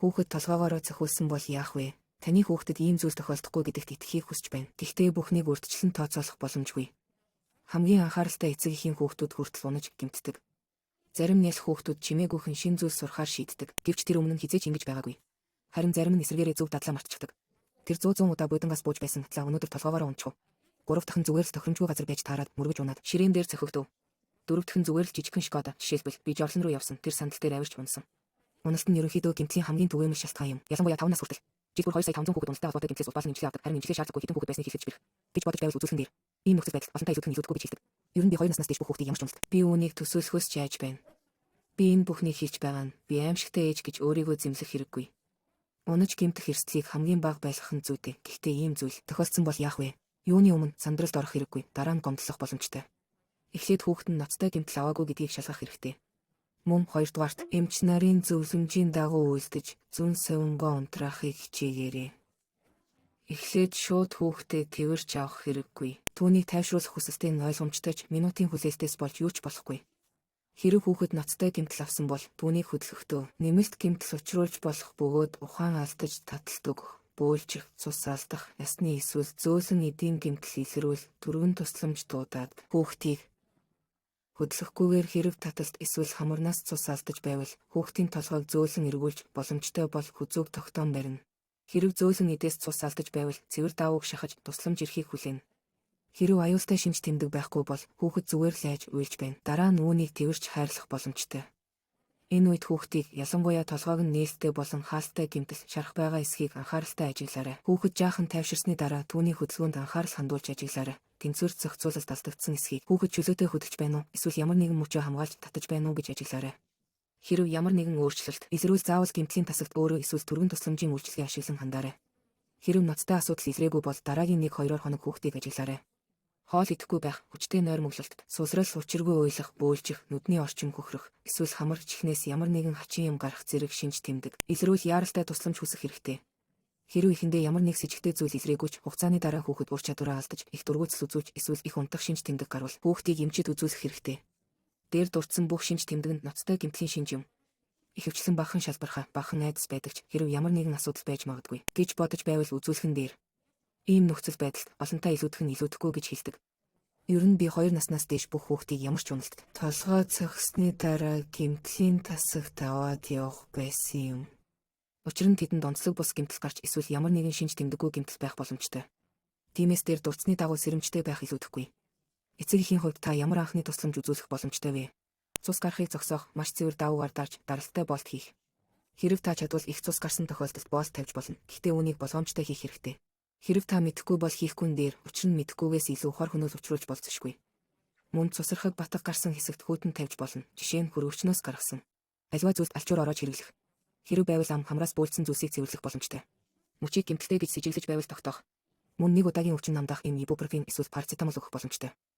Хүүхэд толгоогоороо цохиулсан бол яах вэ? Таны хүүхдэд ийм зүйл тохиолдохгүй гэдэгт итгэхийг хүсэж байна. Гэхдээ бүхнийг урьдчилан тооцоолох боломжгүй. Хамгийн анхааралтай эцэг эхийн хүүхдүүд хүртэл унаж гэмтдэг. Зарим нялх хүүхдүүд чимээгүйхэн шин зүйл сурахаар шийддэг. Гэвч тэр өмнө нь хизээч ингэж байгаагүй. Харин зарим нь эсрэгээрээ зөв дадлаа мартчихдаг. Тэр 100 удаа будангаас бууж байсан талаа өнөөдөр толгоогоороо унчихв. 3 дахь нь зүгээр л тохиромжгүй газар байж таарад мөргөж унаад ширээн дээр цохигдов. 4 дахь нь зүгээр л жижигхэн Шкода, жишээлбэл би Жорлон руу явсан. Тэр сандал дээр авирч унасан. Уналт нь ерөнхийдөө гэмтлийн хамгийн түгээмэл шалтгаан юм. Ялангуяа 5 нас хүртэл. Жигүүр 2 сая 500 хүүхэд уналттай холбоотой гэмтлээс улбаалын имчилгээ авдаг. Харин имчилгээ шаардлагагүй хэдэн хүүхэд байсныг хэлж бэрх. Гэж бодож байвал үзүүлсэн дээр. Ийм нөхцөл байдал олонтаа изүүдхэн изүүдгүй гэж хэлдэг. Ер нь би 2 наснаас дээш бүх хүүхдийг ямар ч уналт. Би үүнийг төсөөлөхөөс ч яаж байна. Би энэ бүхнийг хийж байгаа нь би аимшигтай ээж гэж өөрийгөө зэмлэх хэрэггүй. Унаж гэмтэх эрсдлийг хамгийн бага байлгах нь зүйтэй. Гэхдээ ийм зүйл тохиолдсон бол яах вэ? Юуны өмнө сандралд орох хэрэггүй. Дараа нь гомдлох боломжтой. Эхлээд хүүхэд нь ноцтой гэмтэл аваагүй гэдгийг шалгах хэрэгтэй. Мөн хоёрдугаарт эмч нарын зөвлөмжийн дагуу үйлдэж зүн совингоо унтраахыг хичээгээрэй. Эхлээд шууд хүүхдээ тэрвэрч авах хэрэггүй. Түүнийг тайвшруулах хүсэлтэй нь ойлгомжтой ч минутын хүлээлтээс болж юу ч болохгүй. Хэрэв хүүхэд ноцтой гэмтэл авсан бол түүнийг хөдөлгөхдөө нэмэлт гэмтэл учруулж болох бөгөөд ухаан алдаж таталт өгөх, бөөлжих, цус алдах, ясны эсвэл зөөлөн эдийн гэмтэл илрүүл түргэн тусламж дуудаад хүүхдийг хөдлөхгүйгээр хэрэв таталт эсвэл хамарнаас цус алдаж байвал хүүхдийн толгойг зөөлөн эргүүлж боломжтой бол хүзүүг тогтоон барина. Хэрэв зөөлөн эдээс цус алдаж байвал цэвэр даавууг шахаж тусламж ирэхийг хүлээнэ. Хэрэв аюултай шинж тэмдэг байхгүй бол хүүхэд зүгээр л айж уйлж байна. Дараа нь үүнийг тэрвэрч хайрлах боломжтой. Энэ үед хүүхдийг ялангуяа толгойг нь нээлттэй болон хаалттай гэмтэл шарах байгаа эсхийг анхааралтай ажиглаарай. Хүүхэд жаахан тайвширсны дараа түүний хөдөлгөөнд анхаарал хандуулж ажиглаарай. Тэнцвэрт зохицуулалт алдагдсан эсхийг хүүхэд чөлөөтэй хөдөлж байна уу? Эсвэл ямар нэгэн мөчөө хамгаалж татаж байна уу гэж ажиглаарай. Хэрэв ямар нэгэн өөрчлөлт илрүүл заавал гэмтлийн тасагт өөрөө эсвэл түргэн тусламжийн үйлчилгээ ашиглан хандаарай. Хэрэв ноцтой асуудал илрээгүй бол дараагийн 1-2 хоног хүүхдийг ажиглаарай. Хоол идэхгүй байх, хүчтэй нойр мөглөлт, сулрал учиргүй уйлах, бөөлжих, нүдний орчин хөхрөх, эсвэл хамар чихнээс ямар нэгэн хачин юм гарах зэрэг шинж тэмдэг. Илрүүл яаралтай тусламж хүсэх хэрэгтэй. Хэрэв эхэндээ ямар нэг с ิจ гтэй зүйл илрээгүй ч хугацааны дараа хүүхэд ур чадвараа алдаж, их дургуутс үзүүлж, эсвэл их унтах шинж тэмдэг гарвал хүүхдийг эмчид үзүүлэх хэрэгтэй. Дээр дурдсан бүх шинж тэмдэг нь ноцтой гэмтлийн шинж юм. Ихэвчлэн бахан шалбархаа, бахан айдас байдаг ч хэрэв ямар нэгэн асуудал байж магадгүй гэж бодож байвал үзүүлэх нь дээр. Ийм нөхцөл байдалд олонтаа илүүдэх нь илүүдэхгүй гэж хэлдэг. Ер нь би 2 наснаас дээш бүх хүүхдийг ямар ч уналтад толгой цохисны дараа гэмтлийн тасагт аваад явах байсан юм. Учир нь тэдэнд онцлог бус гэмтэл гарч эсвэл ямар нэгэн шинж тэмдэггүй гэмтэл байх боломжтой. Тиймээс дээр дурдсны дагуу сэрэмжтэй байх илүүдэхгүй. Эцэг эхийн хувьд та ямар анхны тусламж үзүүлэх боломжтой вэ? Цус гарахыг зогсоох, маш цэвэр даавуугаар дарж, даралтай болт хийх. Хэрэв та чадвал их цус гарсан тохиолдолд болт тавьж болно. Гэхдээ үүнийг болгоомжтой хийх хэрэгтэй. Хэрэв та мэдэхгүй бол хийхгүй дээр учир нь мэдэхгүйгээс илүү хор хөнөөл учруулж болцсошгүй. Мөн цусрахаг батг гарсан хэсэгт хүүтэн тавьж болно. Жишээ нь хөргөчнөөс гаргасан. Аливаа зүйлд алчуур ороод хэрэглэх. Хэрэв байвал ам хамраас бөөлсөн зүйлсийг цэвэрлэх боломжтой. Мөчийг гэмтэлтэй гэж сэжиглэж байвал тогтоох. Мөн 1 удаагийн өвчин намдаах ибупрофен эсвэл парацетамол өгөх боломжтой.